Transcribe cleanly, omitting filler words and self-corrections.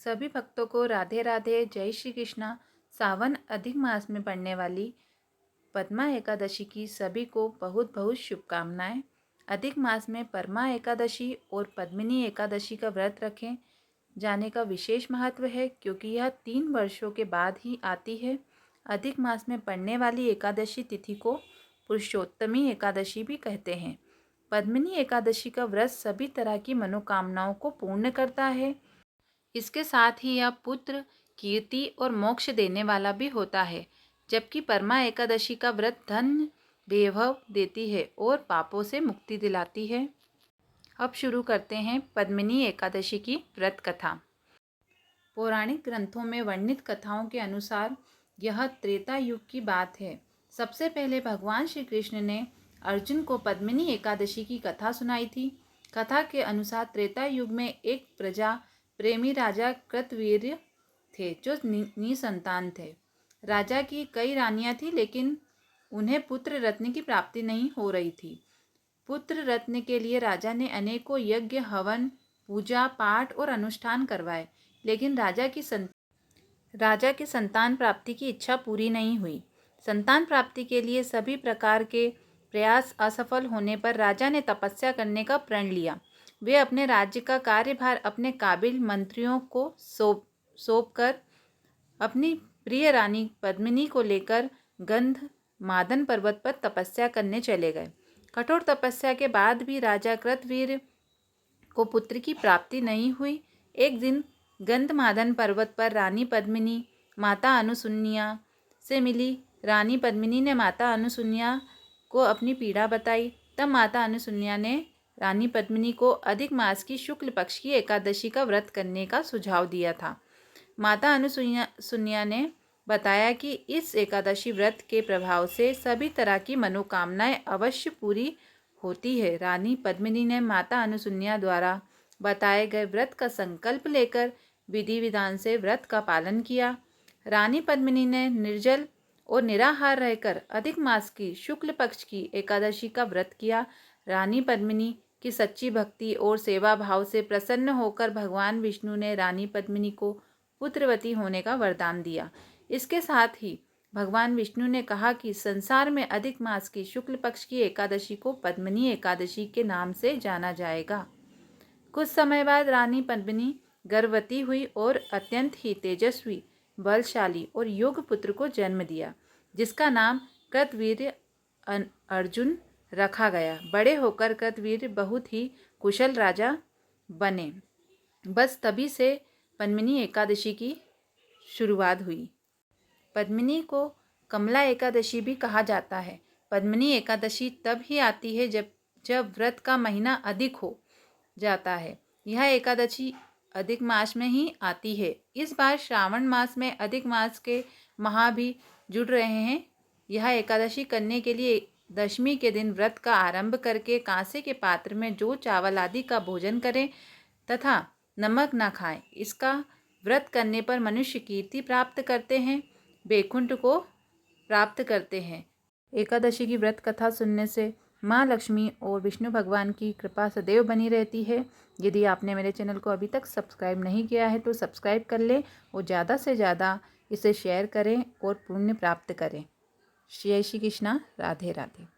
सभी भक्तों को राधे राधे, जय श्री कृष्णा। सावन अधिक मास में पड़ने वाली पद्मा एकादशी की सभी को बहुत बहुत शुभकामनाएं। अधिक मास में परमा एकादशी और पद्मिनी एकादशी का व्रत रखें जाने का विशेष महत्व है, क्योंकि यह 3 वर्षों के बाद ही आती है। अधिक मास में पड़ने वाली एकादशी तिथि को पुरुषोत्तमी एकादशी भी कहते हैं। पद्मिनी एकादशी का व्रत सभी तरह की मनोकामनाओं को पूर्ण करता है। इसके साथ ही यह पुत्र, कीर्ति और मोक्ष देने वाला भी होता है, जबकि परमा एकादशी का व्रत धन, वैभव देती है और पापों से मुक्ति दिलाती है। अब शुरू करते हैं पद्मिनी एकादशी की व्रत कथा। पौराणिक ग्रंथों में वर्णित कथाओं के अनुसार यह त्रेता युग की बात है। सबसे पहले भगवान श्री कृष्ण ने अर्जुन को पद्मिनी एकादशी की कथा सुनाई थी। कथा के अनुसार त्रेता युग में एक प्रजा प्रेमी राजा कृतवीर्य थे, जो निसंतान थे। राजा की कई रानियां थीं, लेकिन उन्हें पुत्र रत्न की प्राप्ति नहीं हो रही थी। पुत्र रत्न के लिए राजा ने अनेकों यज्ञ, हवन, पूजा पाठ और अनुष्ठान करवाए, लेकिन राजा की संतान प्राप्ति की इच्छा पूरी नहीं हुई। संतान प्राप्ति के लिए सभी प्रकार के प्रयास असफल होने पर राजा ने तपस्या करने का प्रण लिया। वे अपने राज्य का कार्यभार अपने काबिल मंत्रियों को सौंपकर अपनी प्रिय रानी पद्मिनी को लेकर गंधमादन पर्वत पर तपस्या करने चले गए। कठोर तपस्या के बाद भी राजा कृतवीर्य को पुत्र की प्राप्ति नहीं हुई। एक दिन गंधमादन पर्वत पर रानी पद्मिनी माता अनुसुईया से मिली। रानी पद्मिनी ने माता अनुसुईया को अपनी पीड़ा बताई। तब माता अनुसुईया ने रानी पद्मिनी को अधिक मास की शुक्ल पक्ष की एकादशी का व्रत करने का सुझाव दिया था। माता अनुसुईया ने बताया कि इस एकादशी व्रत के प्रभाव से सभी तरह की मनोकामनाएं अवश्य पूरी होती है। रानी पद्मिनी ने माता अनुसुईया द्वारा बताए गए व्रत का संकल्प लेकर विधि विधान से व्रत का पालन किया। रानी पद्मिनी ने निर्जल और निराहार रहकर अधिक मास की शुक्ल पक्ष की एकादशी का व्रत किया। रानी पद्मिनी की सच्ची भक्ति और सेवा भाव से प्रसन्न होकर भगवान विष्णु ने रानी पद्मिनी को पुत्रवती होने का वरदान दिया। इसके साथ ही भगवान विष्णु ने कहा कि संसार में अधिक मास की शुक्ल पक्ष की एकादशी को पद्मिनी एकादशी के नाम से जाना जाएगा। कुछ समय बाद रानी पद्मिनी गर्भवती हुई और अत्यंत ही तेजस्वी, बलशाली और योग्य पुत्र को जन्म दिया, जिसका नाम कृतवीर्य अर्जुन रखा गया। बड़े होकर कृतवीर्य बहुत ही कुशल राजा बने। बस तभी से पद्मिनी एकादशी की शुरुआत हुई। पद्मिनी को कमला एकादशी भी कहा जाता है। पद्मिनी एकादशी तब ही आती है जब व्रत का महीना अधिक हो जाता है। यह एकादशी अधिक मास में ही आती है। इस बार श्रावण मास में अधिक मास के माह भी जुड़ रहे हैं। यह एकादशी करने के लिए दशमी के दिन व्रत का आरंभ करके कांसे के पात्र में जो चावल आदि का भोजन करें तथा नमक न खाएं। इसका व्रत करने पर मनुष्य कीर्ति प्राप्त करते हैं, वैकुंठ को प्राप्त करते हैं। एकादशी की व्रत कथा सुनने से माँ लक्ष्मी और विष्णु भगवान की कृपा सदैव बनी रहती है। यदि आपने मेरे चैनल को अभी तक सब्सक्राइब नहीं किया है तो सब्सक्राइब कर लें और ज़्यादा से ज़्यादा इसे शेयर करें और पुण्य प्राप्त करें। जय श्री कृष्णा। राधे राधे।